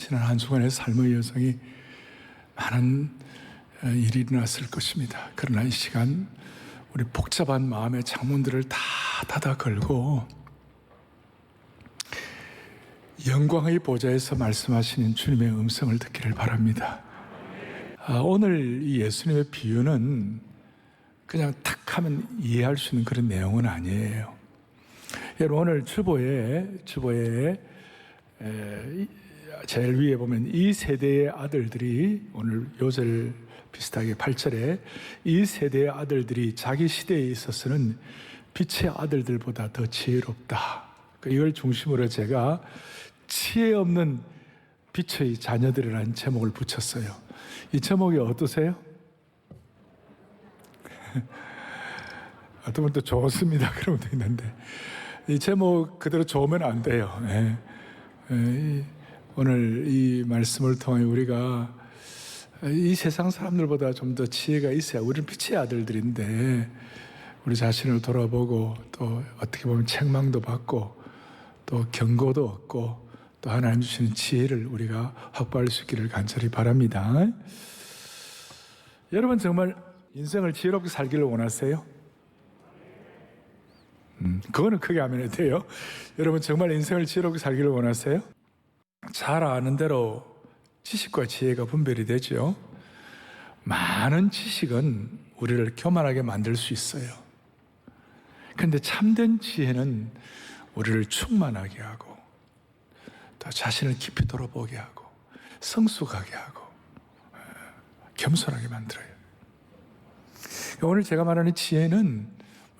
지난 한순간의 삶의 여정이 많은 일이 일어났을 것입니다. 그러나 이 시간 우리 복잡한 마음의 창문들을 다 닫아 걸고 영광의 보좌에서 말씀하시는 주님의 음성을 듣기를 바랍니다. 오늘 이 예수님의 비유는 그냥 탁 하면 이해할 수 있는 그런 내용은 아니에요. 여러분, 오늘 주보에 제일 위에 보면 이 세대의 아들들이, 오늘 요절 비슷하게 8절에 이 세대의 아들들이 자기 시대에 있어서는 빛의 아들들보다 더 지혜롭다. 이걸 중심으로 제가 지혜 없는 빛의 자녀들이라는 제목을 붙였어요. 이 제목이 어떠세요? 어떤 분도 좋습니다 그런 분도 있는데, 이 제목 그대로 좋으면 안 돼요. 오늘 이 말씀을 통해 우리가 이 세상 사람들보다 좀 더 지혜가 있어야, 우리는 빛의 아들들인데 우리 자신을 돌아보고 또 어떻게 보면 책망도 받고 또 경고도 얻고 또 하나님 주시는 지혜를 우리가 확보할 수 있기를 간절히 바랍니다. 여러분, 정말 인생을 지혜롭게 살기를 원하세요? 그거는 크게 하면 해도 돼요. 여러분, 정말 인생을 지혜롭게 살기를 원하세요? 잘 아는 대로 지식과 지혜가 분별이 되죠. 많은 지식은 우리를 교만하게 만들 수 있어요. 그런데 참된 지혜는 우리를 충만하게 하고 또 자신을 깊이 돌아보게 하고 성숙하게 하고 겸손하게 만들어요. 오늘 제가 말하는 지혜는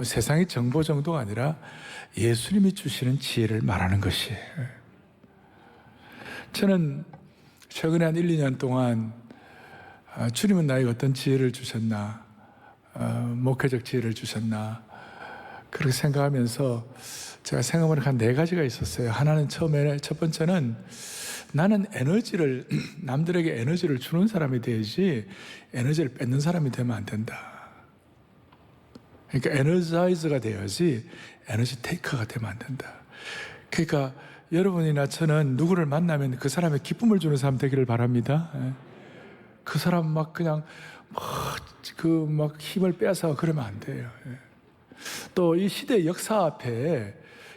세상의 정보 정도가 아니라 예수님이 주시는 지혜를 말하는 것이에요. 저는 최근에 한 1, 2년 동안 주님은 나에게 어떤 지혜를 주셨나, 목회적 지혜를 주셨나, 그렇게 생각하면서 제가 생각하는 한 4가지가 있었어요. 하나는 첫 번째는 나는 에너지를, 남들에게 에너지를 주는 사람이 돼야지 에너지를 뺏는 사람이 되면 안 된다. 그러니까 에너자이저가 돼야지 에너지 테이커가 되면 안 된다. 그러니까 여러분이나 저는 누구를 만나면 그 사람의 기쁨을 주는 사람 되기를 바랍니다. 그 사람 막 그냥 막 힘을 빼앗아 그러면 안 돼요. 또 이 시대의 역사 앞에,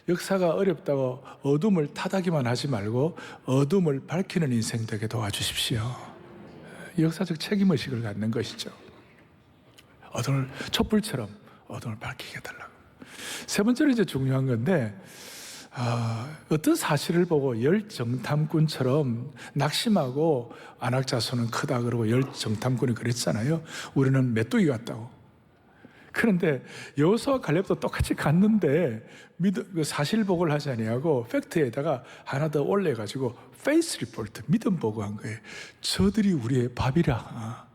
역사가 어렵다고 어둠을 탓하기만 하지 말고 어둠을 밝히는 인생 되게 도와주십시오. 역사적 책임의식을 갖는 것이죠. 어둠을, 촛불처럼 어둠을 밝히게 해달라고. 세 번째로 이제 중요한 건데, 어떤 사실을 보고 열정탐꾼처럼 낙심하고 안악자손은 크다 그러고 열정탐꾼이 그랬잖아요. 우리는 메뚜기 같다고. 그런데 여호수아와 갈렙도 똑같이 갔는데 사실 보고를 하지 아니하고 팩트에다가 하나 더 올려가지고 페이스 리포트, 믿음 보고한 거예요. 저들이 우리의 밥이라.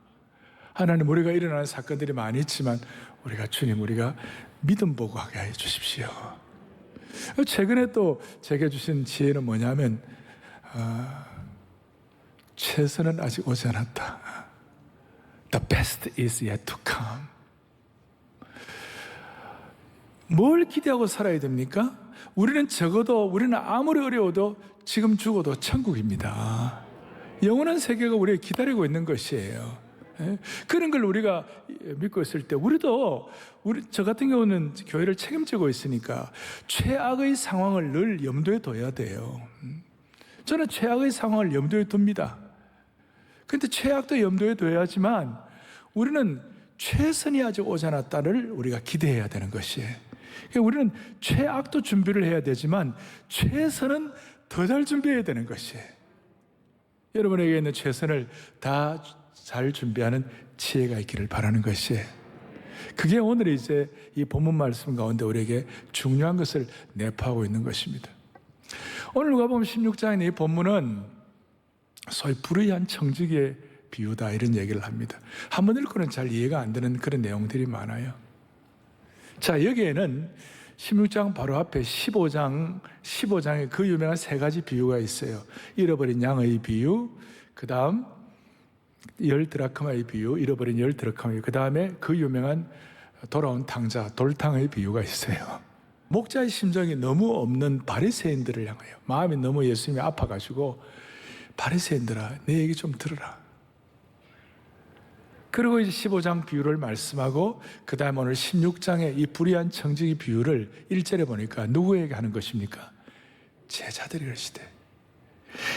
하나님, 우리가 일어나는 사건들이 많이 있지만 우리가 믿음 보고하게 해 주십시오. 최근에 또 제게 주신 지혜는 뭐냐면, 최선은 아직 오지 않았다. The best is yet to come. 뭘 기대하고 살아야 됩니까? 우리는 아무리 어려워도 지금 죽어도 천국입니다. 영원한 세계가 우리를 기다리고 있는 것이에요. 그런 걸 우리가 믿고 있을 때, 저 같은 경우는 교회를 책임지고 있으니까 최악의 상황을 늘 염두에 둬야 돼요. 저는 최악의 상황을 염두에 둡니다. 그런데 최악도 염두에 둬야지만 우리는 최선이 아직 오지 않았다를 우리가 기대해야 되는 것이에요. 그러니까 우리는 최악도 준비를 해야 되지만 최선은 더 잘 준비해야 되는 것이에요. 여러분에게 있는 최선을 다 잘 준비하는 지혜가 있기를 바라는 것이에요. 그게 오늘 이제 이 본문 말씀 가운데 우리에게 중요한 것을 내포하고 있는 것입니다. 오늘 누가복음 16장의 이 본문은 소위 불의한 청지기의 비유다, 이런 얘기를 합니다. 한번 읽고는 잘 이해가 안 되는 그런 내용들이 많아요. 자, 여기에는 16장 바로 앞에 15장에 그 유명한 3가지 비유가 있어요. 잃어버린 양의 비유, 그 다음 10드라크마의 비유, 잃어버린 10드라크마의, 그 다음에 그 유명한 돌아온 탕자, 돌탕의 비유가 있어요. 목자의 심정이 너무 없는 바리새인들을 향하여, 마음이 너무 예수님이 아파가지고 바리새인들아, 내 얘기 좀 들으라. 그리고 이제 15장 비유를 말씀하고 그 다음 오늘 16장의 이 불의한 청지기 비유를 1절에 보니까 누구에게 하는 것입니까? 제자들이 그러시대.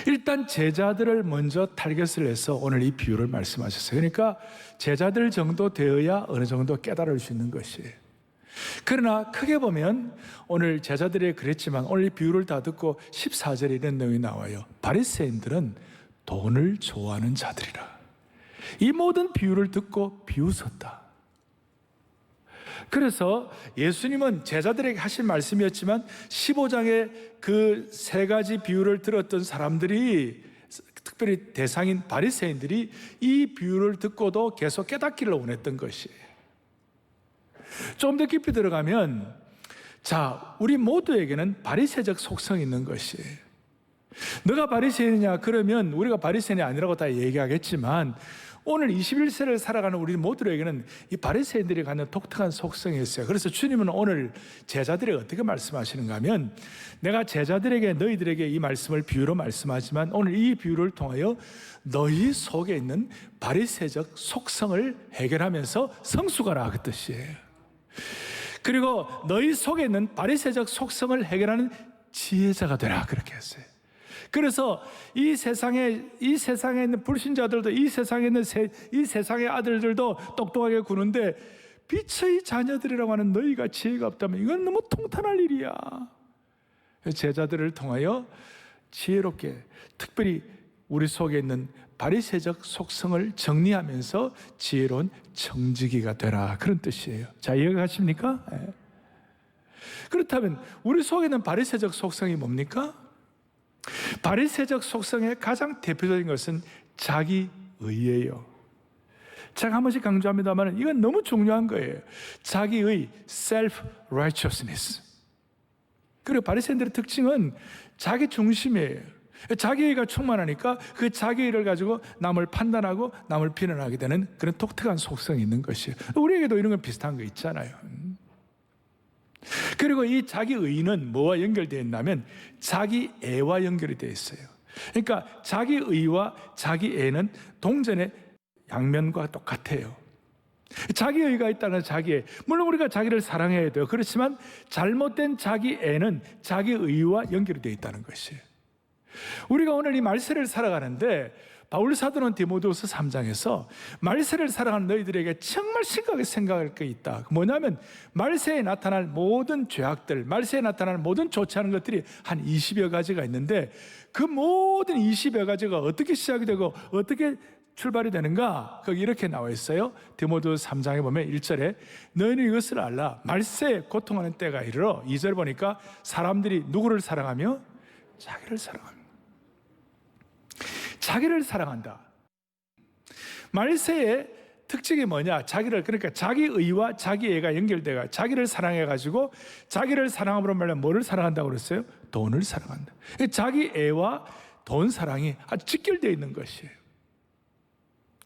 일단 제자들을 먼저 타겟을 해서 오늘 이 비유를 말씀하셨어요. 그러니까 제자들 정도 되어야 어느 정도 깨달을 수 있는 것이에요. 그러나 크게 보면 오늘 제자들이 그랬지만 오늘 이 비유를 다 듣고 14절에 이런 내용이 나와요. 바리새인들은 돈을 좋아하는 자들이라. 이 모든 비유를 듣고 비웃었다. 그래서 예수님은 제자들에게 하신 말씀이었지만 15장의 그 세 가지 비유를 들었던 사람들이, 특별히 대상인 바리새인들이 이 비유를 듣고도 계속 깨닫기를 원했던 것이에요. 좀 더 깊이 들어가면, 자, 우리 모두에게는 바리새적 속성이 있는 것이에요. 너가 바리새인이냐? 그러면 우리가 바리새인이 아니라고 다 얘기하겠지만 오늘 21세를 살아가는 우리 모두에게는 이 바리새인들이 갖는 독특한 속성이 있어요. 그래서 주님은 오늘 제자들에게 어떻게 말씀하시는가 하면, 내가 제자들에게, 너희들에게 이 말씀을 비유로 말씀하지만 오늘 이 비유를 통하여 너희 속에 있는 바리새적 속성을 해결하면서 성숙하라, 그 뜻이에요. 그리고 너희 속에 있는 바리새적 속성을 해결하는 지혜자가 되라, 그렇게 했어요. 그래서 이 세상에 있는 불신자들도, 이 세상에 있는 이 세상의 아들들도 똑똑하게 구는데, 빛의 자녀들이라고 하는 너희가 지혜가 없다면 이건 너무 통탄할 일이야. 제자들을 통하여 지혜롭게, 특별히 우리 속에 있는 바리새적 속성을 정리하면서 지혜로운 청지기가 되라, 그런 뜻이에요. 자, 이해가 가십니까? 네. 그렇다면 우리 속에 있는 바리새적 속성이 뭡니까? 바리새적 속성의 가장 대표적인 것은 자기의예요. 제가 한 번씩 강조합니다만 이건 너무 중요한 거예요. 자기의 self-righteousness. 그리고 바리새인들의 특징은 자기 중심이에요. 자기의가 충만하니까 그 자기의를 가지고 남을 판단하고 남을 비난하게 되는 그런 독특한 속성이 있는 것이에요. 우리에게도 이런 건 비슷한 거 있잖아요. 그리고 이 자기의는 뭐와 연결되어 있냐면 자기애와 연결이 되어 있어요. 그러니까 자기의와 자기애는 동전의 양면과 똑같아요. 자기의가 있다는 자기애, 물론 우리가 자기를 사랑해야 돼요. 그렇지만 잘못된 자기애는 자기의와 연결이 되어 있다는 것이에요. 우리가 오늘 이 말세를 살아가는데 바울 사도는 디모데후서 3장에서 말세를 살아가는 너희들에게 정말 심각하게 생각할 게 있다. 뭐냐면 말세에 나타날 모든 죄악들, 말세에 나타날 모든 좋지 않은 것들이 한 20여 가지가 있는데, 그 모든 20여 가지가 어떻게 시작이 되고 어떻게 출발이 되는가? 거기 이렇게 나와 있어요. 디모데후서 3장에 보면 1절에 너희는 이것을 알라. 말세에 고통하는 때가 이르러, 2절 보니까 사람들이 누구를 사랑하며? 자기를 사랑합니다. 자기를 사랑한다. 말세의 특징이 뭐냐? 그러니까 자기의와 자기애가 연결돼가 자기를 사랑해가지고, 자기를 사랑함으로 말하면 뭐를 사랑한다고 그랬어요? 돈을 사랑한다. 자기애와 돈 사랑이 아주 직결되어 있는 것이에요.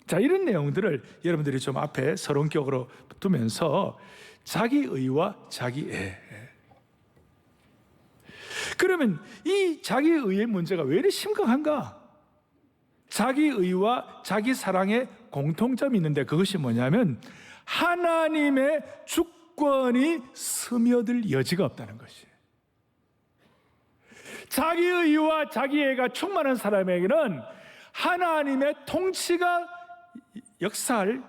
자, 이런 내용들을 여러분들이 좀 앞에 서론격으로 두면서 자기의와 자기애. 그러면 이 자기의의 문제가 왜 이렇게 심각한가? 자기의와 자기 사랑의 공통점이 있는데, 그것이 뭐냐면 하나님의 주권이 스며들 여지가 없다는 것이에요. 자기의와 자기애가 충만한 사람에게는 하나님의 통치가 역사할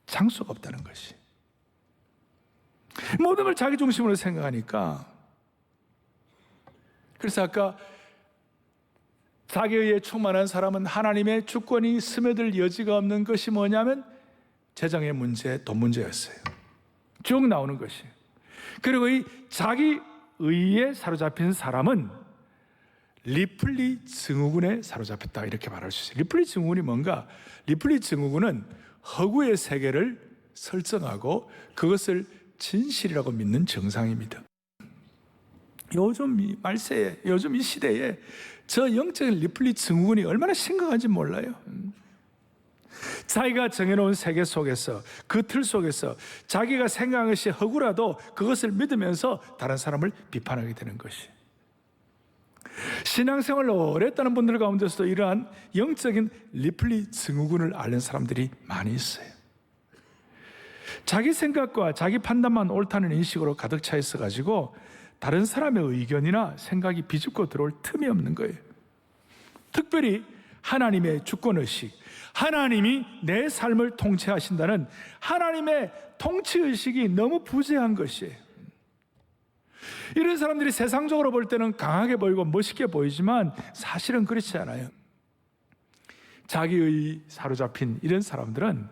장소가 없다는 것이. 모든 걸 자기 중심으로 생각하니까, 그래서 아까 자기의에 충만한 사람은 하나님의 주권이 스며들 여지가 없는 것이 뭐냐면 재정의 문제, 돈 문제였어요. 쭉 나오는 것이. 그리고 이 자기의에 사로잡힌 사람은 리플리 증후군에 사로잡혔다, 이렇게 말할 수 있어요. 리플리 증후군이 뭔가? 리플리 증후군은 허구의 세계를 설정하고 그것을 진실이라고 믿는 증상입니다. 요즘 이 말세에, 요즘 이 시대에 저 영적인 리플리 증후군이 얼마나 심각한지 몰라요. 자기가 정해놓은 세계 속에서, 그 틀 속에서 자기가 생각한 것이 허구라도 그것을 믿으면서 다른 사람을 비판하게 되는 것이. 신앙생활을 오래 했다는 분들 가운데서도 이러한 영적인 리플리 증후군을 앓는 사람들이 많이 있어요. 자기 생각과 자기 판단만 옳다는 인식으로 가득 차 있어가지고 다른 사람의 의견이나 생각이 비집고 들어올 틈이 없는 거예요. 특별히 하나님의 주권의식, 하나님이 내 삶을 통치하신다는 하나님의 통치의식이 너무 부재한 것이에요. 이런 사람들이 세상적으로 볼 때는 강하게 보이고 멋있게 보이지만 사실은 그렇지 않아요. 자기의 사로잡힌 이런 사람들은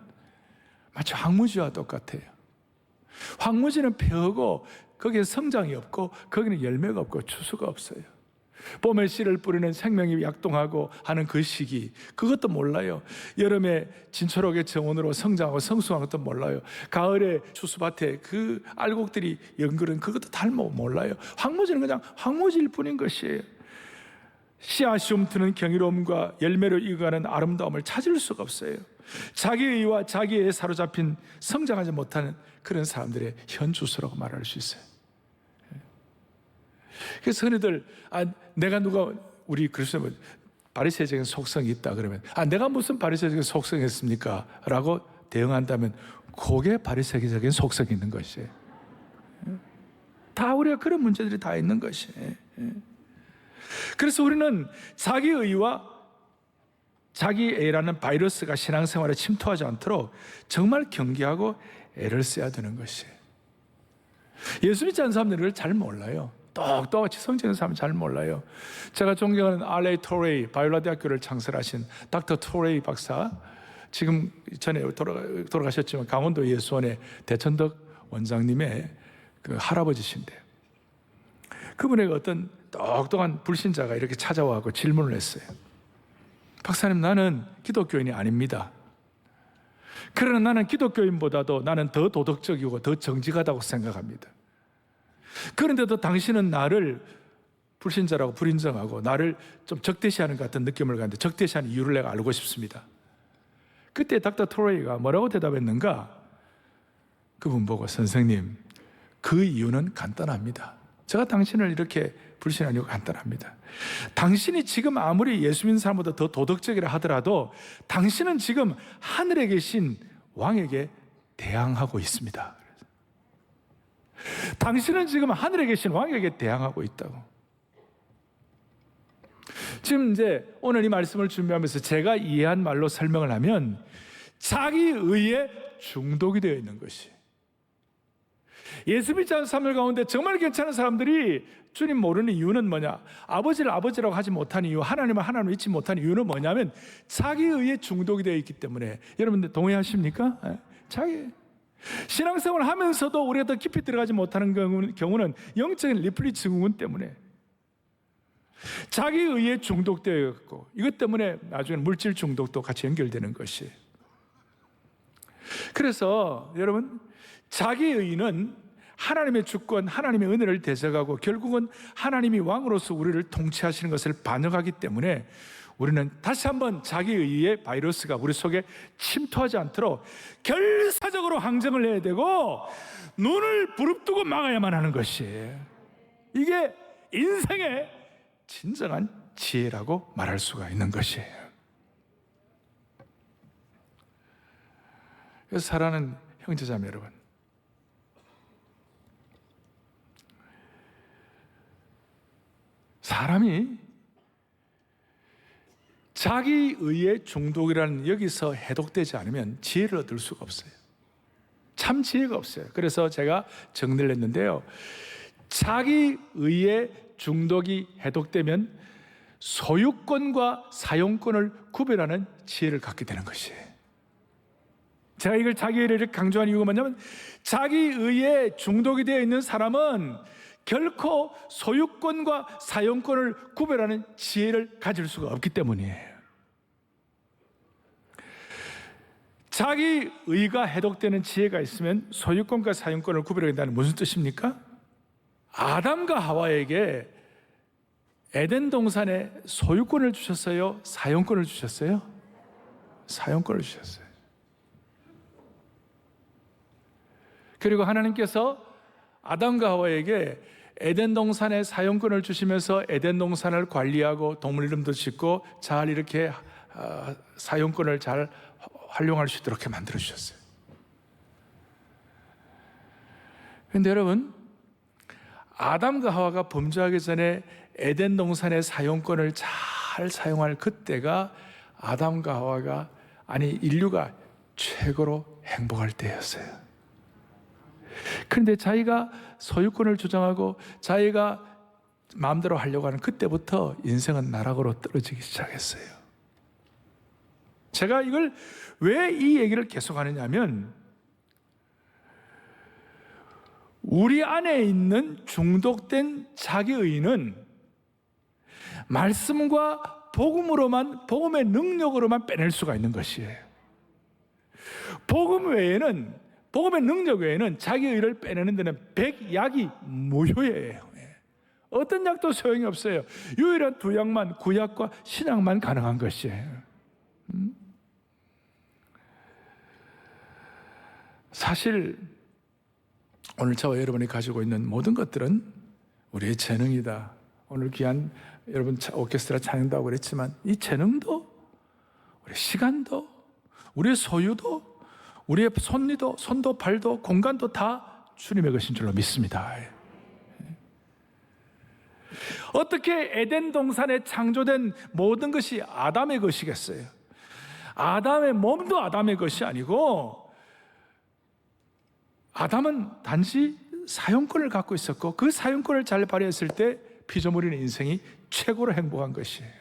마치 황무지와 똑같아요. 황무지는 폐허고 거기에 성장이 없고 거기는 열매가 없고 추수가 없어요. 봄에 씨를 뿌리는 생명이 약동하고 하는 그 시기, 그것도 몰라요. 여름에 진초록의 정원으로 성장하고 성숙한 것도 몰라요. 가을에 추수밭에 그 알곡들이 연그른 그것도 다 몰라요. 황무지는 그냥 황무지일 뿐인 것이에요. 씨앗이 움트는 경이로움과 열매로 익어가는 아름다움을 찾을 수가 없어요. 자기의와 자기에 사로잡힌 성장하지 못하는 그런 사람들의 현주소라고 말할 수 있어요. 그래서 흔히들 내가 누가 우리 그리스도인 바리새적인 속성이 있다 그러면 내가 무슨 바리새적인 속성이 있습니까? 라고 대응한다면 그게 바리새적인 속성이 있는 것이에요. 다 우리가 그런 문제들이 다 있는 것이에요. 그래서 우리는 자기의와 자기애라는 바이러스가 신앙생활에 침투하지 않도록 정말 경계하고 애를 써야 되는 것이에요. 예수 믿지 않는 사람들은 그걸 잘 몰라요. 똑똑같이 성적인 사람은 잘 몰라요. 제가 존경하는 R.A. 토레이, 바이올라 대학교를 창설하신 닥터 토레이 박사, 지금 전에 돌아가셨지만 강원도 예수원의 대천덕 원장님의 그 할아버지신데, 그분에게 어떤 똑똑한 불신자가 이렇게 찾아와서 질문을 했어요. 박사님, 나는 기독교인이 아닙니다. 그러나 나는 기독교인보다도 나는 더 도덕적이고 더 정직하다고 생각합니다. 그런데도 당신은 나를 불신자라고 불인정하고 나를 좀 적대시하는 것 같은 느낌을 갖는데 적대시하는 이유를 내가 알고 싶습니다. 그때 닥터 토레이가 뭐라고 대답했는가? 그분 보고, 선생님, 그 이유는 간단합니다. 제가 당신을 이렇게 불신하는 이유가 간단합니다. 당신이 지금 아무리 예수 믿는 사람보다 더 도덕적이라 하더라도 당신은 지금 하늘에 계신 왕에게 대항하고 있습니다. 당신은 지금 하늘에 계신 왕에게 대항하고 있다고. 지금 이제 오늘 이 말씀을 준비하면서 제가 이해한 말로 설명을 하면 자기의에 중독이 되어 있는 것이, 예수 믿지 않는 사람들 가운데 정말 괜찮은 사람들이 주님 모르는 이유는 뭐냐? 아버지를 아버지라고 하지 못하는 이유, 하나님을 하나님으로 잊지 못하는 이유는 뭐냐면 자기의에 중독이 되어 있기 때문에. 여러분들 동의하십니까? 자기 신앙생활을 하면서도 우리가 더 깊이 들어가지 못하는 경우는 영적인 리플리 증후군 때문에, 자기의에 중독되어 있고, 이것 때문에 나중에 물질 중독도 같이 연결되는 것이. 그래서 여러분, 자기의는 하나님의 주권, 하나님의 은혜를 대적하고 결국은 하나님이 왕으로서 우리를 통치하시는 것을 반영하기 때문에 우리는 다시 한번 자기의의 바이러스가 우리 속에 침투하지 않도록 결사적으로 항정을 해야 되고 눈을 부릅뜨고 막아야만 하는 것이에요. 이게 인생의 진정한 지혜라고 말할 수가 있는 것이에요. 그래서 사랑하는 형제자매 여러분, 사람이 자기의의 중독이라는 여기서 해독되지 않으면 지혜를 얻을 수가 없어요. 참 지혜가 없어요. 그래서 제가 정리를 했는데요, 자기의의 중독이 해독되면 소유권과 사용권을 구별하는 지혜를 갖게 되는 것이에요. 제가 이걸 자기의를 강조한 이유가 뭐냐면, 자기의에 중독이 되어 있는 사람은 결코 소유권과 사용권을 구별하는 지혜를 가질 수가 없기 때문이에요. 자기의가 해독되는 지혜가 있으면 소유권과 사용권을 구별한다는 무슨 뜻입니까? 아담과 하와에게 에덴 동산에 소유권을 주셨어요? 사용권을 주셨어요? 사용권을 주셨어요. 그리고 하나님께서 아담과 하와에게 에덴 동산의 사용권을 주시면서 에덴 동산을 관리하고 동물 이름도 짓고 잘 이렇게 사용권을 잘 활용할 수 있도록 이렇게 만들어 주셨어요. 그런데 여러분, 아담과 하와가 범죄하기 전에 에덴 동산의 사용권을 잘 사용할 그때가 아담과 하와가, 아니 인류가 최고로 행복할 때였어요. 그런데 자기가 소유권을 주장하고 자기가 마음대로 하려고 하는 그때부터 인생은 나락으로 떨어지기 시작했어요. 제가 이걸 왜 이 얘기를 계속 하느냐 하면, 우리 안에 있는 중독된 자기의는 말씀과 복음으로만, 복음의 능력으로만 빼낼 수가 있는 것이에요. 복음 외에는, 복음의 능력 외에는 자기의를 빼내는 데는 백약이 무효예요. 어떤 약도 소용이 없어요. 유일한 두 약만, 구약과 신약만 가능한 것이에요. 사실 오늘 저와 여러분이 가지고 있는 모든 것들은 우리의 재능이다. 오늘 귀한 여러분 오케스트라 찬양도 하고 그랬지만, 이 재능도, 우리의 시간도, 우리의 소유도, 우리의 손도 발도 공간도 다 주님의 것인 줄로 믿습니다. 어떻게 에덴 동산에 창조된 모든 것이 아담의 것이겠어요? 아담의 몸도 아담의 것이 아니고, 아담은 단지 사용권을 갖고 있었고 그 사용권을 잘 발휘했을 때 피조물인 인생이 최고로 행복한 것이에요.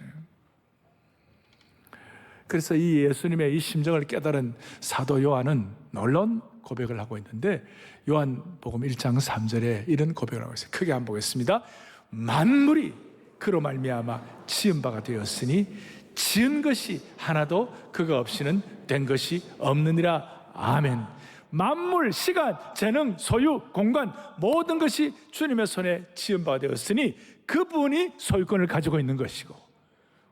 그래서 이 예수님의 이 심정을 깨달은 사도 요한은 놀라운 고백을 하고 있는데, 요한복음 1장 3절에 이런 고백을 하고 있어요. 크게 한번 보겠습니다. 만물이 그로 말미암아 지은 바가 되었으니 지은 것이 하나도 그가 없이는 된 것이 없느니라. 아멘. 만물, 시간, 재능, 소유, 공간 모든 것이 주님의 손에 지은 바가 되었으니 그분이 소유권을 가지고 있는 것이고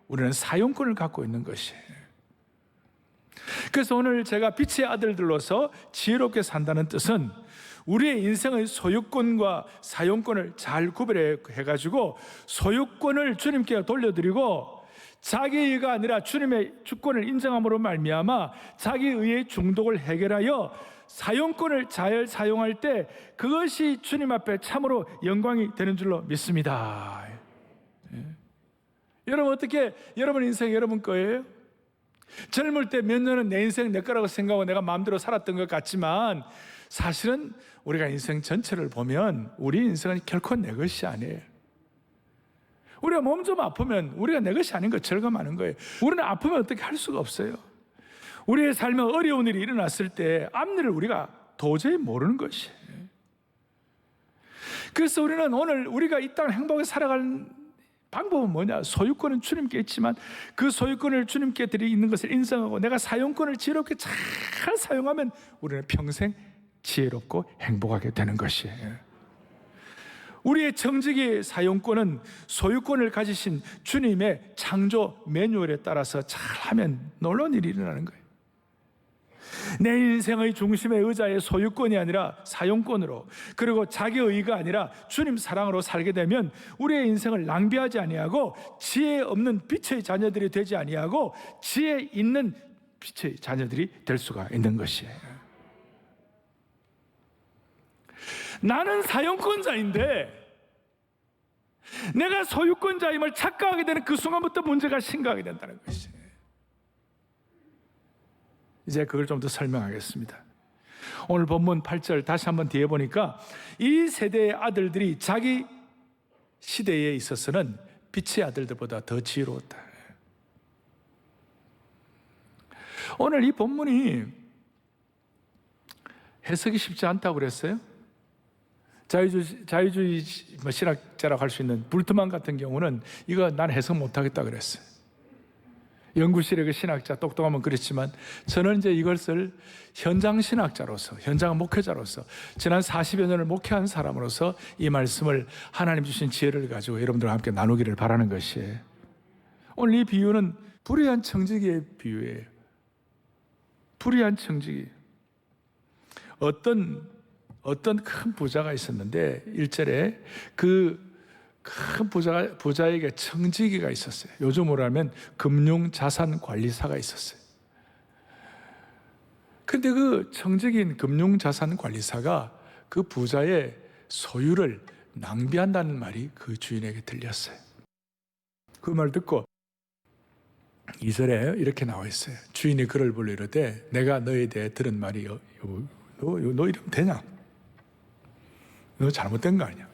우리는 사용권을 갖고 있는 것이에요. 그래서 오늘 제가 빛의 아들들로서 지혜롭게 산다는 뜻은 우리의 인생의 소유권과 사용권을 잘 구별해가지고 소유권을 주님께 돌려드리고 자기의가 아니라 주님의 주권을 인정함으로 말미암아 자기의의 중독을 해결하여 사용권을 잘 사용할 때 그것이 주님 앞에 참으로 영광이 되는 줄로 믿습니다. 여러분, 어떻게 여러분 인생 여러분 거예요? 젊을 때 몇 년은 내 인생 내 거라고 생각하고 내가 마음대로 살았던 것 같지만 사실은 우리가 인생 전체를 보면 우리 인생은 결코 내 것이 아니에요. 우리가 몸 좀 아프면 우리가 내 것이 아닌 것처럼 많은 거예요. 우리는 아프면 어떻게 할 수가 없어요. 우리의 삶에 어려운 일이 일어났을 때 앞일을 우리가 도저히 모르는 것이에요. 그래서 우리는 오늘 우리가 이 땅을 행복하게 살아가는 방법은 뭐냐? 소유권은 주님께 있지만 그 소유권을 주님께 드리는 것을 인정하고 내가 사용권을 지혜롭게 잘 사용하면 우리는 평생 지혜롭고 행복하게 되는 것이에요. 우리의 정직의 사용권은 소유권을 가지신 주님의 창조 매뉴얼에 따라서 잘하면 놀라운 일이 일어나는 거예요. 내 인생의 중심의 의자의 소유권이 아니라 사용권으로, 그리고 자기의가 아니라 주님 사랑으로 살게 되면 우리의 인생을 낭비하지 아니하고 지혜 없는 빛의 자녀들이 되지 아니하고 지혜 있는 빛의 자녀들이 될 수가 있는 것이에요. 나는 사용권자인데 내가 소유권자임을 착각하게 되는 그 순간부터 문제가 심각하게 된다는 것이에요. 이제 그걸 좀 더 설명하겠습니다. 오늘 본문 8절 다시 한번 뒤에 보니까 이 세대의 아들들이 자기 시대에 있어서는 빛의 아들들보다 더 지혜로웠다. 오늘 이 본문이 해석이 쉽지 않다고 그랬어요. 자유주의 신학자라고 할 수 있는 불트만 같은 경우는 이거 난 해석 못하겠다 그랬어요. 연구실의 그 신학자 똑똑하면 그렇지만 저는 이제 이것을 현장 신학자로서, 현장 목회자로서 지난 40여 년을 목회한 사람으로서 이 말씀을 하나님 주신 지혜를 가지고 여러분들과 함께 나누기를 바라는 것이에요. 오늘 이 비유는 불의한 청지기의 비유예요. 불의한 청지기. 어떤 어떤 큰 부자가 있었는데 1절에 그 큰 부자에게 청지기가 있었어요. 요즘으로 하면 금융자산관리사가 있었어요. 근데 그 청지기인 금융자산관리사가 그 부자의 소유를 낭비한다는 말이 그 주인에게 들렸어요. 그 말 듣고 2절에 이렇게 나와 있어요. 주인이 그를 불러 이르되 내가 너에 대해 들은 말이 너 이러면 되냐? 너 잘못된 거 아니야?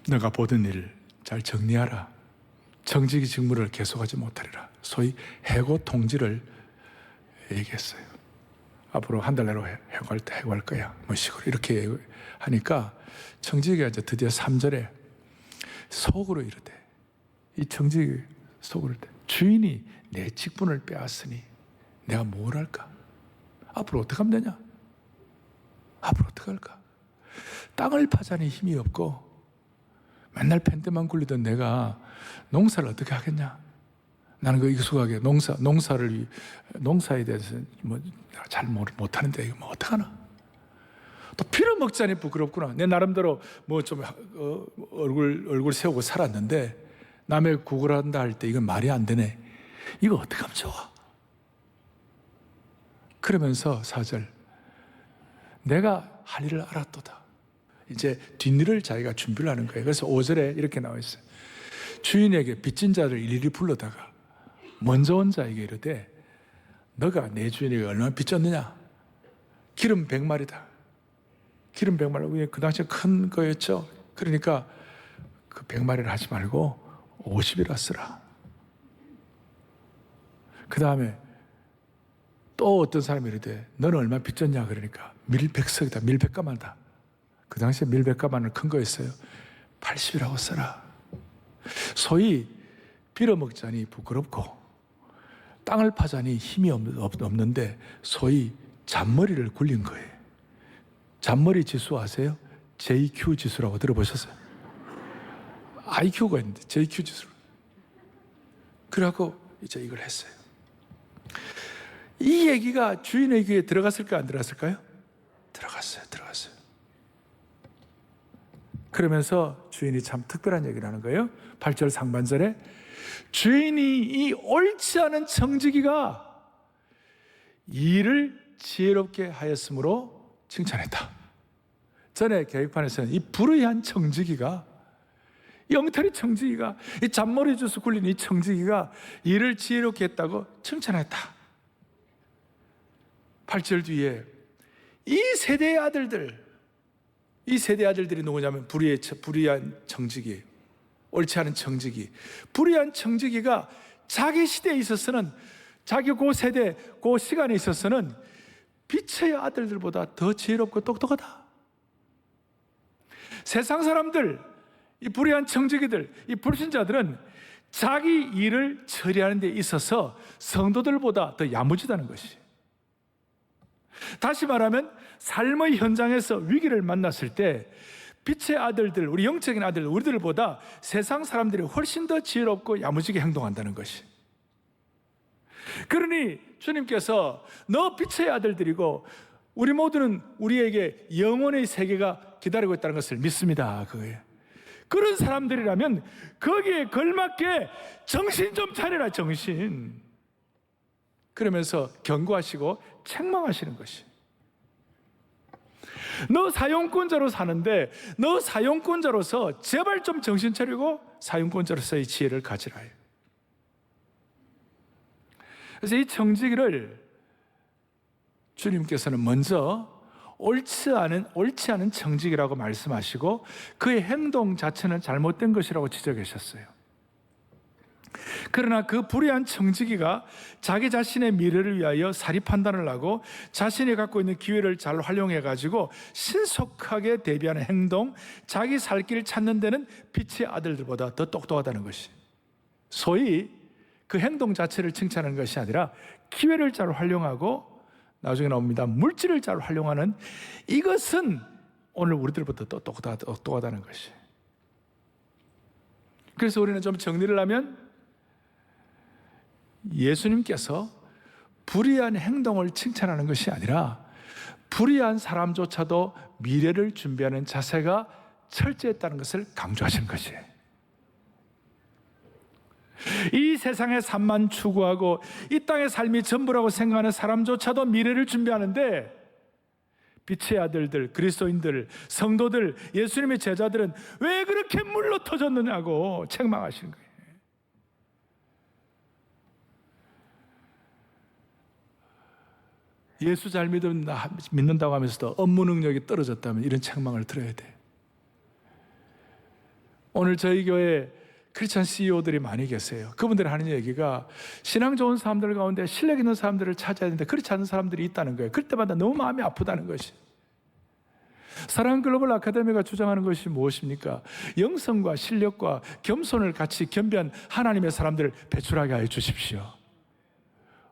너가 보던 일을 잘 정리하라. 청지기 직무를 계속하지 못하리라. 소위 해고 통지를 얘기했어요. 앞으로 한 달 내로 해고할 거야. 뭐 식으로 이렇게 하니까 청지기가 이제 드디어 3절에 속으로 이르되, 이 청지기 속으로 이르되 주인이 내 직분을 빼앗으니 내가 뭘 할까? 앞으로 어떻게 하면 되냐? 앞으로 어떻게 할까? 땅을 파자니 힘이 없고 맨날 펜대만 굴리던 내가 농사를 어떻게 하겠냐? 나는 그 익숙하게 농사에 대해서 잘 못하는데 이거 뭐 어떡하나? 또 빌어먹자니 부끄럽구나. 내 나름대로 뭐 좀 얼굴 세우고 살았는데 남의 구걸한다 할 때 이건 말이 안 되네. 이거 어떻게 하면 좋아? 그러면서 4절 내가 할 일을 알았도다. 이제 뒷일을 자기가 준비를 하는 거예요. 그래서 5절에 이렇게 나와 있어요. 주인에게 빚진 자를 일일이 불러다가 먼저 온 자에게 이르되 너가 내 주인에게 얼마나 빚졌느냐? 기름 100마리다. 기름 100마리. 그 당시에 큰 거였죠. 그러니까 그 100마리를 하지 말고 50이라 쓰라. 그 다음에 또 어떤 사람이 이르되 너는 얼마 빚졌냐? 그러니까 밀백석이다. 밀백가마다. 그 당시에 밀백가마는 큰 거였어요. 80이라고 써라. 소위 빌어먹자니 부끄럽고 땅을 파자니 힘이 없는데 소위 잔머리를 굴린 거예요. 잔머리 지수 아세요? JQ 지수라고 들어보셨어요? IQ가 있는데 JQ 지수. 그래갖고 이제 이걸 했어요. 이 얘기가 주인의 귀에 들어갔을까 안 들어갔을까요? 들어갔어요. 그러면서 주인이 참 특별한 얘기를 하는 거예요. 8절 상반절에 주인이 이 옳지 않은 청지기가 일을 지혜롭게 하였으므로 칭찬했다. 전에 계획판에서는 이 불의한 청지기가, 이 엉터리 청지기가, 이 잔머리 주스 굴린 이 청지기가 일을 지혜롭게 했다고 칭찬했다. 8절 뒤에 이 세대의 아들들이 누구냐면 불의한 청지기, 옳지 않은 청지기. 불의한 청지기가 자기 시대에 있어서는, 자기 그 세대, 그 시간에 있어서는 빛의 아들들보다 더 지혜롭고 똑똑하다. 세상 사람들, 이 불의한 청지기들, 이 불신자들은 자기 일을 처리하는 데 있어서 성도들보다 더 야무지다는 것이. 다시 말하면 삶의 현장에서 위기를 만났을 때 빛의 아들들, 우리 영적인 아들, 우리들보다 세상 사람들이 훨씬 더 지혜롭고 야무지게 행동한다는 것이. 그러니 주님께서 너 빛의 아들들이고 우리 모두는 우리에게 영혼의 세계가 기다리고 있다는 것을 믿습니다. 그거예요. 그런 사람들이라면 거기에 걸맞게 정신 좀 차려라, 정신. 그러면서 경고하시고 책망하시는 것이. 너 사용권자로 사는데 너 사용권자로서 제발 좀 정신 차리고 사용권자로서의 지혜를 가지라. 그래서 이 청지기를 주님께서는 먼저 옳지 않은 청지기라고 말씀하시고 그의 행동 자체는 잘못된 것이라고 지적하셨어요. 그러나 그 불의한 청지기가 자기 자신의 미래를 위하여 사리 판단을 하고 자신이 갖고 있는 기회를 잘 활용해 가지고 신속하게 대비하는 행동, 자기 살 길을 찾는 데는 빛의 아들들보다 더 똑똑하다는 것이. 소위 그 행동 자체를 칭찬하는 것이 아니라 기회를 잘 활용하고 나중에 나옵니다. 물질을 잘 활용하는 이것은 오늘 우리들보다 더 똑똑하다는 것이. 그래서 우리는 좀 정리를 하면 예수님께서 불의한 행동을 칭찬하는 것이 아니라 불의한 사람조차도 미래를 준비하는 자세가 철저했다는 것을 강조하신 것이에요. 이 세상의 삶만 추구하고 이 땅의 삶이 전부라고 생각하는 사람조차도 미래를 준비하는데, 빛의 아들들, 그리스도인들, 성도들, 예수님의 제자들은 왜 그렇게 물러 터졌느냐고 책망하시는 거예요. 예수 잘 믿는다고 하면서도 업무 능력이 떨어졌다면 이런 책망을 들어야 돼. 오늘 저희 교회 크리스찬 CEO들이 많이 계세요. 그분들이 하는 얘기가 신앙 좋은 사람들 가운데 실력 있는 사람들을 찾아야 되는데 그렇지 않은 사람들이 있다는 거예요. 그럴 때마다 너무 마음이 아프다는 것이. 사랑 글로벌 아카데미가 주장하는 것이 무엇입니까? 영성과 실력과 겸손을 같이 겸비한 하나님의 사람들을 배출하게 하여 주십시오.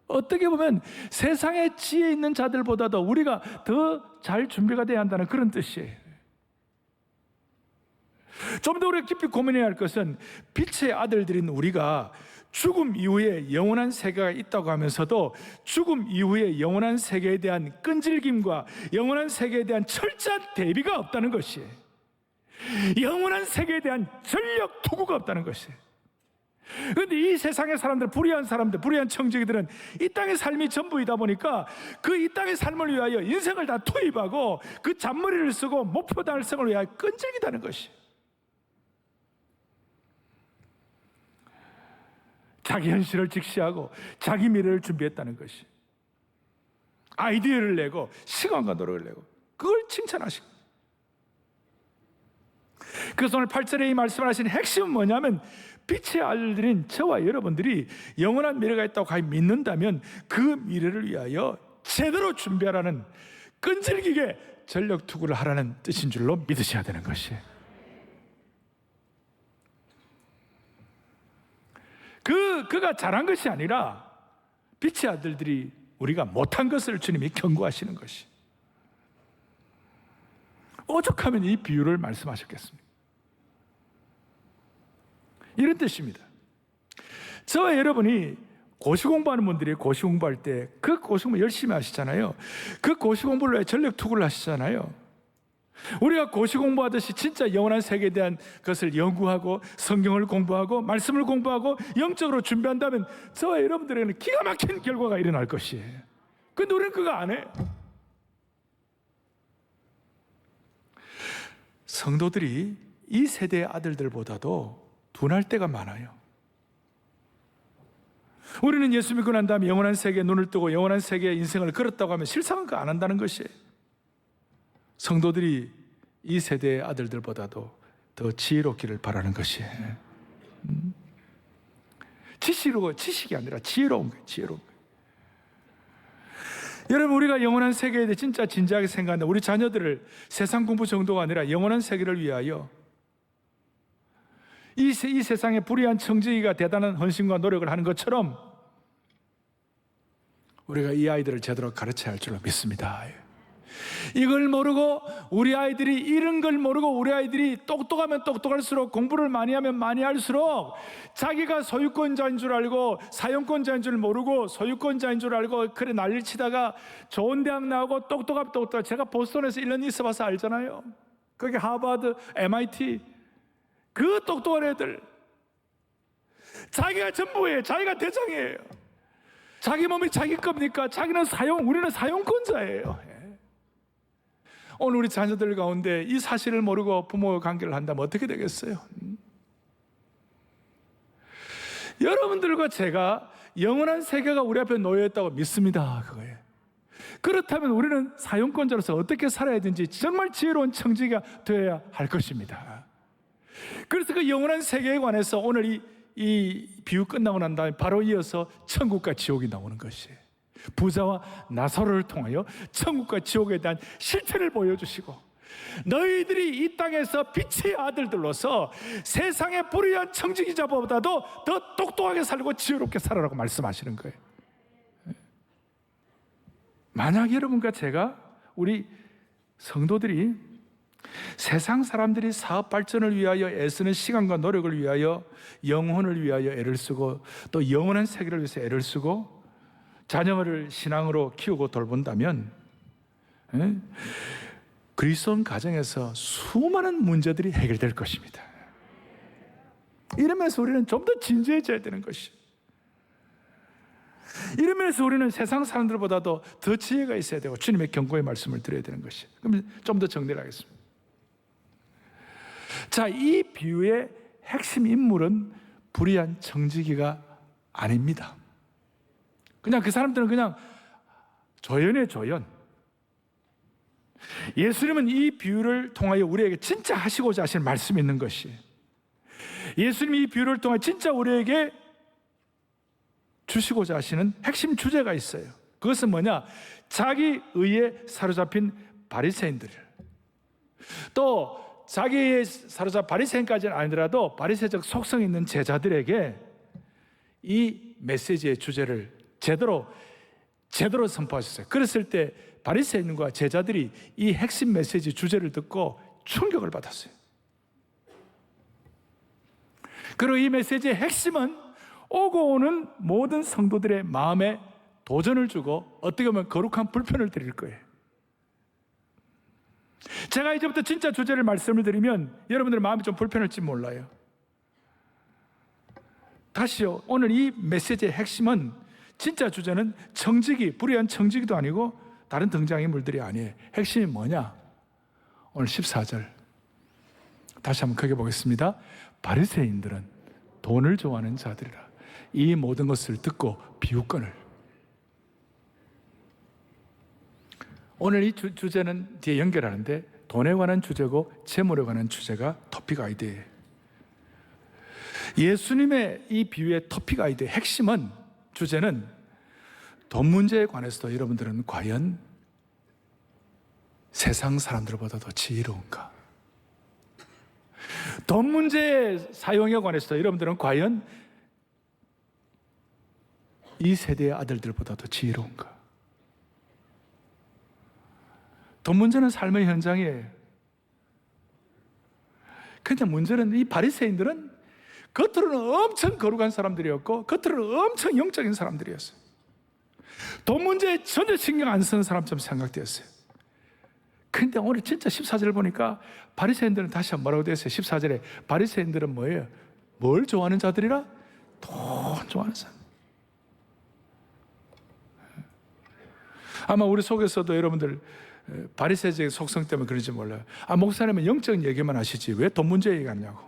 어떻게 보면 세상에 지혜 있는 자들보다도 우리가 더 잘 준비가 돼야 한다는 그런 뜻이에요. 좀 더 우리가 깊이 고민해야 할 것은 빛의 아들들인 우리가 죽음 이후에 영원한 세계가 있다고 하면서도 죽음 이후에 영원한 세계에 대한 끈질김과 영원한 세계에 대한 철저한 대비가 없다는 것이에요. 영원한 세계에 대한 전력 투구가 없다는 것이에요. 그런데 이 세상의 사람들, 불의한 사람들, 불의한 청지기들은 이 땅의 삶이 전부이다 보니까 그 이 땅의 삶을 위하여 인생을 다 투입하고 그 잔머리를 쓰고 목표 달성을 위하여 끈질기다는 것이에요. 자기 현실을 직시하고 자기 미래를 준비했다는 것이, 아이디어를 내고 시간과 노력을 내고 그걸 칭찬하시고, 그래서 오늘 8절에 이 말씀을 하신 핵심은 뭐냐면 빛의 아들들인 저와 여러분들이 영원한 미래가 있다고 과연 믿는다면 그 미래를 위하여 제대로 준비하라는, 끈질기게 전력 투구를 하라는 뜻인 줄로 믿으셔야 되는 것이에요. 그가 잘한 것이 아니라 빛의 아들들이 우리가 못한 것을 주님이 경고하시는 것이. 오죽하면 이 비유를 말씀하셨겠습니까? 이런 뜻입니다. 저와 여러분이 고시 공부하는 분들이 고시 공부할 때 그 고시 공부 열심히 하시잖아요. 그 고시 공부를 위해 전력 투구를 하시잖아요. 우리가 고시 공부하듯이 진짜 영원한 세계에 대한 것을 연구하고 성경을 공부하고 말씀을 공부하고 영적으로 준비한다면 저와 여러분들에게는 기가 막힌 결과가 일어날 것이에요. 근데 우리는 그거 안 해. 성도들이 이 세대의 아들들보다도 둔할 때가 많아요. 우리는 예수 믿고 난 다음에 영원한 세계에 눈을 뜨고 영원한 세계의 인생을 걸었다고 하면 실상은 그거 안 한다는 것이에요. 성도들이 이 세대의 아들들보다도 더 지혜롭기를 바라는 것이에요. 지식이 아니라 지혜로운 거예요. 지혜로운 거예요. 여러분, 우리가 영원한 세계에 대해 진짜 진지하게 생각한다. 우리 자녀들을 세상 공부 정도가 아니라 영원한 세계를 위하여 이 세상의 불의한 청지기가 대단한 헌신과 노력을 하는 것처럼 우리가 이 아이들을 제대로 가르쳐야 할 줄로 믿습니다. 이걸 모르고 우리 아이들이 이런 걸 모르고 우리 아이들이 똑똑하면 똑똑할수록 공부를 많이 하면 많이 할수록 자기가 소유권자인 줄 알고 사용권자인 줄 모르고 소유권자인 줄 알고 그래 난리를 치다가 좋은 대학 나오고 똑똑하면 똑똑하고, 제가 보스턴에서 1년 있어봐서 알잖아요. 거기 하버드, MIT 그 똑똑한 애들 자기가 전부예요. 자기가 대장이에요. 자기 몸이 자기 겁니까? 자기는 우리는 사용권자예요. 오늘 우리 자녀들 가운데 이 사실을 모르고 부모와 관계를 한다면 어떻게 되겠어요? 여러분들과 제가 영원한 세계가 우리 앞에 놓여있다고 믿습니다. 그거예요. 그렇다면 우리는 사용권자로서 어떻게 살아야 되는지 정말 지혜로운 청지기가 되어야 할 것입니다. 그래서 그 영원한 세계에 관해서 오늘 이 비유 끝나고 난 다음에 바로 이어서 천국과 지옥이 나오는 것이에요. 부자와 나사로를 통하여 천국과 지옥에 대한 실체를 보여주시고, 너희들이 이 땅에서 빛의 아들들로서 세상의 불의한 청지기자보다도 더 똑똑하게 살고 지혜롭게 살아라고 말씀하시는 거예요. 만약 여러분과 제가, 우리 성도들이 세상 사람들이 사업 발전을 위하여 애쓰는 시간과 노력을 위하여 영혼을 위하여 애를 쓰고 또 영원한 세계를 위해서 애를 쓰고 자녀를 신앙으로 키우고 돌본다면 예? 그리스도인 가정에서 수많은 문제들이 해결될 것입니다. 이러면서 우리는 좀 더 진지해져야 되는 것이, 이러면서 우리는 세상 사람들보다도 더 지혜가 있어야 되고 주님의 경고의 말씀을 드려야 되는 것이. 그럼 좀 더 정리를 하겠습니다. 자, 이 비유의 핵심 인물은 불의한 청지기가 아닙니다. 그냥 그 사람들은 그냥 조연의 조연. 예수님은 이 비유를 통하여 우리에게 진짜 하시고자 하시는 말씀이 있는 것이, 예수님이 이 비유를 통해 진짜 우리에게 주시고자 하시는 핵심 주제가 있어요. 그것은 뭐냐? 자기 의에 사로잡힌 바리새인들, 또 자기의 사로잡힌 바리새인까지는 아니더라도 바리새적 속성 있는 제자들에게 이 메시지의 주제를 제대로 선포하셨어요. 그랬을 때 바리새인과 제자들이 이 핵심 메시지 주제를 듣고 충격을 받았어요. 그리고 이 메시지의 핵심은 오고 오는 모든 성도들의 마음에 도전을 주고 어떻게 보면 거룩한 불편을 드릴 거예요. 제가 이제부터 진짜 주제를 말씀을 드리면 여러분들의 마음이 좀 불편할지 몰라요. 다시요, 오늘 이 메시지의 핵심은, 진짜 주제는 청지기, 불의한 청지기도 아니고 다른 등장인물들이 아니에요. 핵심이 뭐냐? 오늘 14절 다시 한번 크게 보겠습니다. 바리새인들은 돈을 좋아하는 자들이라 이 모든 것을 듣고 비웃거늘. 오늘 이 주제는 뒤에 연결하는데 돈에 관한 주제고 재물에 관한 주제가 토픽 아이디어예요. 예수님의 이 비유의 토픽 아이디어의 핵심은, 주제는 돈 문제에 관해서도 여러분들은 과연 세상 사람들보다도 지혜로운가? 돈 문제의 사용에 관해서도 여러분들은 과연 이 세대의 아들들보다도 지혜로운가? 돈 문제는 삶의 현장이에요. 근데 문제는 이 바리새인들은 겉으로는 엄청 거룩한 사람들이었고 겉으로는 엄청 영적인 사람들이었어요. 돈 문제에 전혀 신경 안 쓰는 사람처럼 생각되었어요. 근데 오늘 진짜 14절 보니까 바리새인들은 다시 한번 뭐라고 되어 있어요? 14절에 바리새인들은 뭐예요? 뭘 좋아하는 자들이라? 돈 좋아하는 사람. 아마 우리 속에서도 여러분들 바리새적 속성 때문에 그런지 몰라요. 목사님은 영적인 얘기만 하시지 왜 돈 문제 얘기하냐고.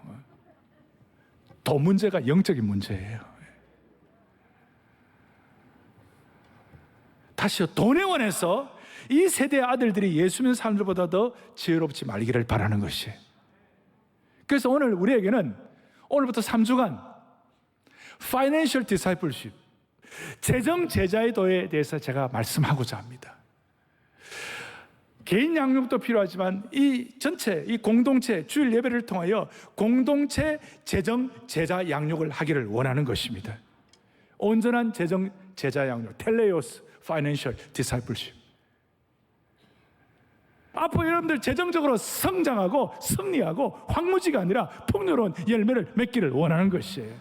돈 문제가 영적인 문제예요. 다시요, 돈에 관해서 이 세대의 아들들이 예수 믿는 사람들보다 더 지혜롭지 말기를 바라는 것이. 그래서 오늘 우리에게는 오늘부터 3주간 Financial Discipleship, 재정 제자의 도에 대해서 제가 말씀하고자 합니다. 개인 양육도 필요하지만 이 전체, 이 공동체 주일 예배를 통하여 공동체 재정 제자 양육을 하기를 원하는 것입니다. 온전한 재정 제자 양육, 텔레오스 파이낸셜 디사이플십. 앞으로 여러분들 재정적으로 성장하고 승리하고 황무지가 아니라 풍요로운 열매를 맺기를 원하는 것이에요.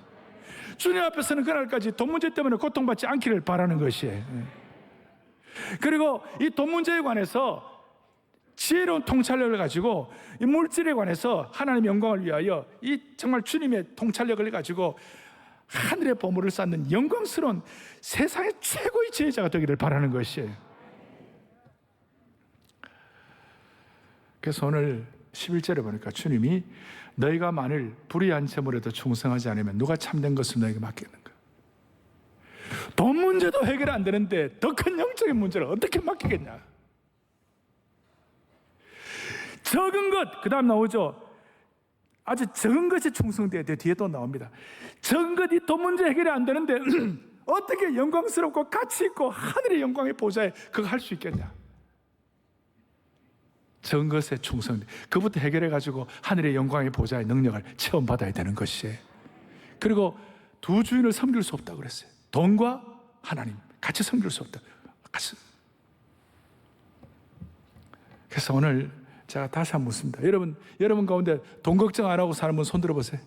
주님 앞에서는 그날까지 돈 문제 때문에 고통받지 않기를 바라는 것이에요. 그리고 이 돈 문제에 관해서 지혜로운 통찰력을 가지고 이 물질에 관해서 하나님의 영광을 위하여 이 정말 주님의 통찰력을 가지고 하늘의 보물을 쌓는 영광스러운 세상의 최고의 지혜자가 되기를 바라는 것이에요. 그래서 오늘 11절에 보니까 주님이 너희가 만일 불의한 재물에도 충성하지 않으면 누가 참된 것을 너희에게 맡기는가? 돈 문제도 해결 안 되는데 더 큰 영적인 문제를 어떻게 맡기겠냐? 적은 것, 그 다음 나오죠. 아주 적은 것에 충성돼야 돼. 뒤에 또 나옵니다. 적은 것, 이 돈 문제 해결이 안 되는데 어떻게 영광스럽고 가치 있고 하늘의 영광의 보좌에 그거 할 수 있겠냐? 적은 것에 충성, 그부터 해결해가지고 하늘의 영광의 보좌의 능력을 체험받아야 되는 것이에요. 그리고 두 주인을 섬길 수 없다고 그랬어요. 돈과 하나님 같이 섬길 수 없다. 같이. 그래서 오늘 제가 다시 한번 묻습니다. 여러분 가운데 돈 걱정 안 하고 사는 분 손 들어보세요.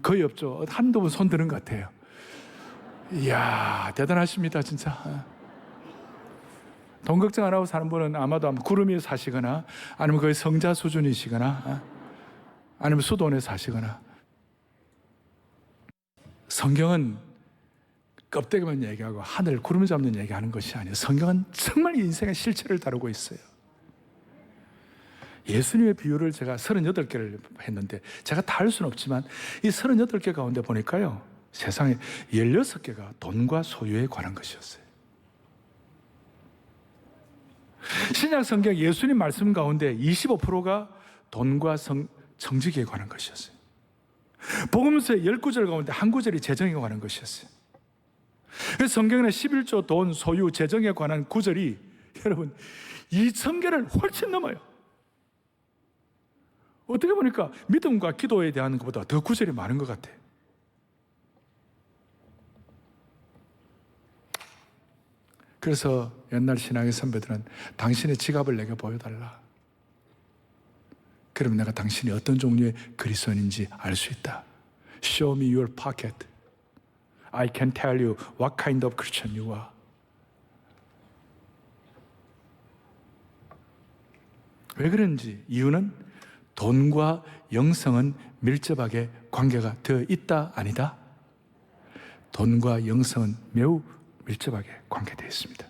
거의 없죠. 한두 분 손 드는 것 같아요. 이야, 대단하십니다, 진짜. 돈 걱정 안 하고 사는 분은 아마도 구름 위에 사시거나 아니면 거의 성자 수준이시거나 아니면 수도원에 사시거나. 성경은 껍데기만 얘기하고 하늘 구름 잡는 얘기하는 것이 아니에요. 성경은 정말 인생의 실체를 다루고 있어요. 예수님의 비유를 제가 38개를 했는데 제가 다 할 수는 없지만 이 38개 가운데 보니까요, 세상에 16개가 돈과 소유에 관한 것이었어요. 신약 성경 예수님 말씀 가운데 25%가 돈과 정직에 관한 것이었어요. 복음서의 10구절 가운데 한 구절이 재정에 관한 것이었어요. 그래서 성경에는 11조 돈, 소유, 재정에 관한 구절이 여러분 2,000개를 훨씬 넘어요. 어떻게 보니까 믿음과 기도에 대한 것보다 더 구절이 많은 것 같아요. 그래서 옛날 신앙의 선배들은 당신의 지갑을 내게 보여달라. 그러면 내가 당신이 어떤 종류의 그리스도인인지 알 수 있다. Show me your pocket. I can tell you what kind of Christian you are. 왜 그런지 이유는 돈과 영성은 밀접하게 관계가 되어 있다, 아니다? 돈과 영성은 매우 밀접하게 관계되어 있습니다.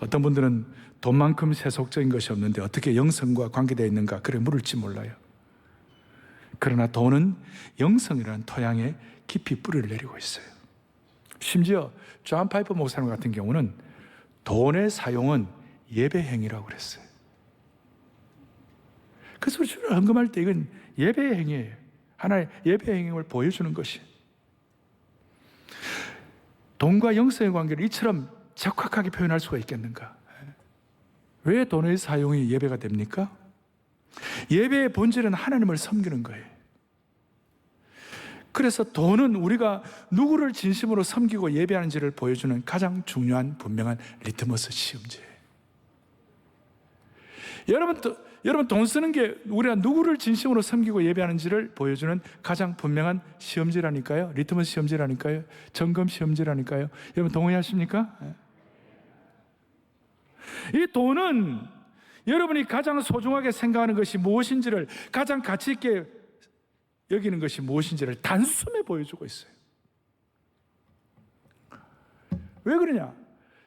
어떤 분들은 돈만큼 세속적인 것이 없는데 어떻게 영성과 관계되어 있는가 그래 물을지 몰라요. 그러나 돈은 영성이라는 토양에 깊이 뿌리를 내리고 있어요. 심지어 존 파이퍼 목사님 같은 경우는 돈의 사용은 예배 행위라고 그랬어요. 그래서 주를 헌금할 때 이건 예배의 행위예요. 하나의 예배의 행위를 보여주는 것이. 돈과 영성의 관계를 이처럼 적확하게 표현할 수가 있겠는가? 왜 돈의 사용이 예배가 됩니까? 예배의 본질은 하나님을 섬기는 거예요. 그래서 돈은 우리가 누구를 진심으로 섬기고 예배하는지를 보여주는 가장 중요한 분명한 리트머스 시험지예요. 여러분 돈 쓰는 게 우리가 누구를 진심으로 섬기고 예배하는지를 보여주는 가장 분명한 시험지라니까요. 리트머스 시험지라니까요. 점검 시험지라니까요. 여러분 동의하십니까? 이 돈은 여러분이 가장 소중하게 생각하는 것이 무엇인지를, 가장 가치 있게 여기는 것이 무엇인지를 단숨에 보여주고 있어요. 왜 그러냐?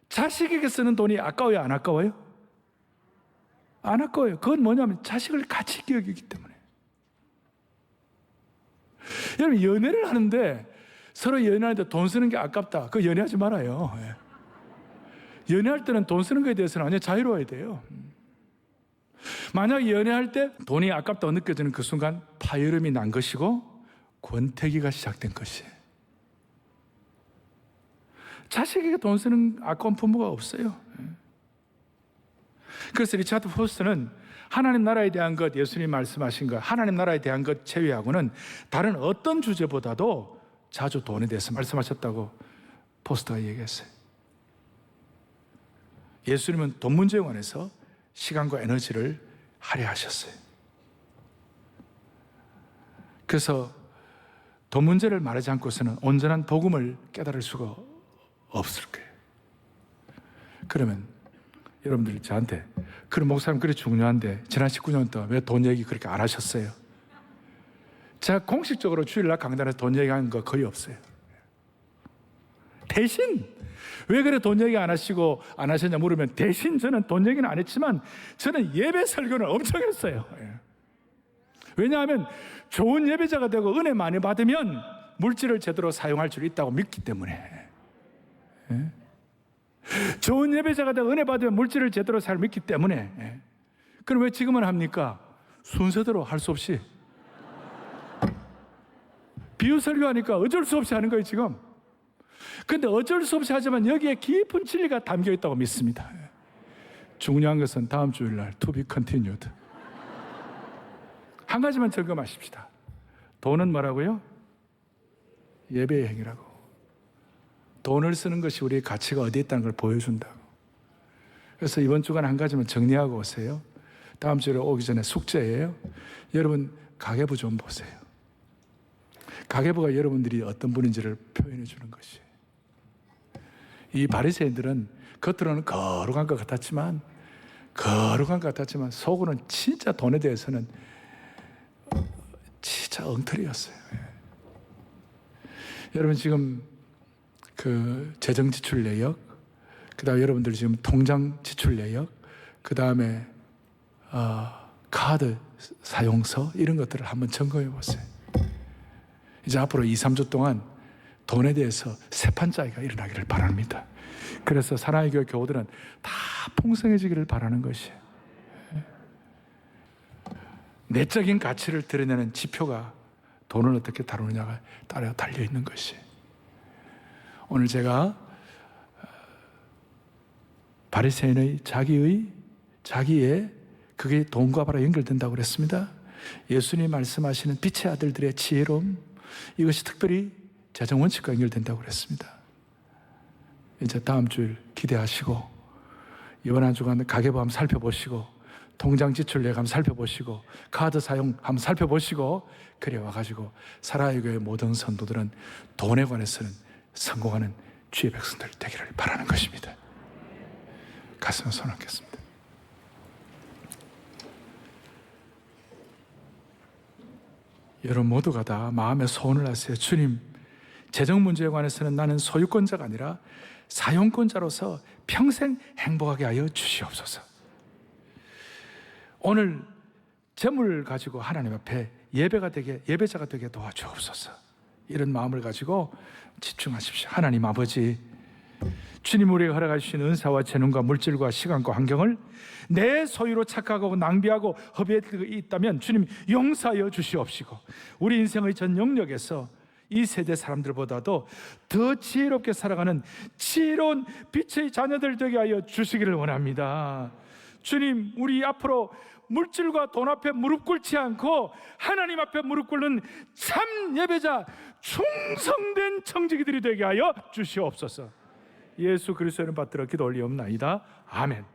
자식에게 쓰는 돈이 아까워요, 안 아까워요? 안 아까워요. 그건 뭐냐면 자식을 가치 있게 여기기 때문에. 여러분 연애를 하는데 서로 연애하는데 돈 쓰는 게 아깝다. 그거 연애하지 말아요. 연애할 때는 돈 쓰는 것에 대해서는 완전 자유로워야 돼요. 만약 연애할 때 돈이 아깝다고 느껴지는 그 순간 파열음이 난 것이고 권태기가 시작된 것이에요. 자식에게 돈 쓰는 아까운 부모가 없어요. 그래서 리차드 포스터는 하나님 나라에 대한 것, 예수님 말씀하신 것, 하나님 나라에 대한 것 제외하고는 다른 어떤 주제보다도 자주 돈에 대해서 말씀하셨다고 포스터가 얘기했어요. 예수님은 돈 문제에 관해서 시간과 에너지를 할애하셨어요. 그래서 돈 문제를 말하지 않고서는 온전한 복음을 깨달을 수가 없을 거예요. 그러면 여러분들이 저한테 그럼 목사님 그래 중요한데 지난 19년 동안 왜 돈 얘기 그렇게 안 하셨어요? 제가 공식적으로 주일날 강단에서 돈 얘기하는 거 거의 없어요. 대신 왜 그래 돈 얘기 안 하시고 안 하셨냐 물으면 대신 저는 돈 얘기는 안 했지만 저는 예배 설교를 엄청 했어요. 왜냐하면 좋은 예배자가 되고 은혜 많이 받으면 물질을 제대로 사용할 줄 있다고 믿기 때문에. 좋은 예배자가 되고 은혜 받으면 물질을 제대로 잘 믿기 때문에. 그럼 왜 지금은 합니까? 순서대로 할 수 없이 비유 설교하니까 어쩔 수 없이 하는 거예요 지금. 근데 어쩔 수 없이 하지만 여기에 깊은 진리가 담겨 있다고 믿습니다. 중요한 것은 다음 주일날 to be continued. 한 가지만 점검하십시다. 돈은 뭐라고요? 예배의 행위라고. 돈을 쓰는 것이 우리의 가치가 어디에 있다는 걸 보여준다고. 그래서 이번 주간 한 가지만 정리하고 오세요. 다음 주에 오기 전에 숙제예요. 여러분 가계부 좀 보세요. 가계부가 여러분들이 어떤 분인지를 표현해 주는 것이에요. 이 바리새인들은 겉으로는 거룩한 것 같았지만 속으로는 진짜 돈에 대해서는 진짜 엉터리였어요. 여러분 지금 그 재정 지출 내역, 그 다음에 여러분들 지금 통장 지출 내역, 그 다음에 카드 사용서 이런 것들을 한번 점검해 보세요. 이제 앞으로 2, 3주 동안 돈에 대해서 세판짜기가 일어나기를 바랍니다. 그래서 사랑의 교회 교우들은 다 풍성해지기를 바라는 것이에요. 내적인 가치를 드러내는 지표가 돈을 어떻게 다루느냐가 따라 달려있는 것이에요. 오늘 제가 바리새인의 자기의 그게 돈과 바로 연결된다고 그랬습니다. 예수님 말씀하시는 빛의 아들들의 지혜로움, 이것이 특별히 재정원칙과 연결된다고 그랬습니다. 이제 다음 주일 기대하시고 이번 한 주간 가계부 한번 살펴보시고 통장 지출 내역 한번 살펴보시고 카드 사용 한번 살펴보시고 그래 와가지고 사랑의 교회 모든 성도들은 돈에 관해서는 성공하는 주의 백성들 되기를 바라는 것입니다. 가슴에 손 얹겠습니다. 여러분 모두가 다 마음에 소원을 하세요. 주님, 재정 문제에 관해서는 나는 소유권자가 아니라 사용권자로서 평생 행복하게 하여 주시옵소서. 오늘 재물 가지고 하나님 앞에 예배자가 되게 도와주옵소서. 이런 마음을 가지고 집중하십시오. 하나님 아버지, 주님 우리에게 허락하신 은사와 재능과 물질과 시간과 환경을 내 소유로 착각하고 낭비하고 허비하고 있다면 주님 용서하여 주시옵시고, 우리 인생의 전 영역에서 이 세대 사람들보다도 더 지혜롭게 살아가는 지혜로운 빛의 자녀들 되게 하여 주시기를 원합니다. 주님, 우리 앞으로 물질과 돈 앞에 무릎 꿇지 않고 하나님 앞에 무릎 꿇는 참 예배자, 충성된 청지기들이 되게 하여 주시옵소서. 예수 그리스도의 이름 받들어 기도 올리옵나이다. 아멘.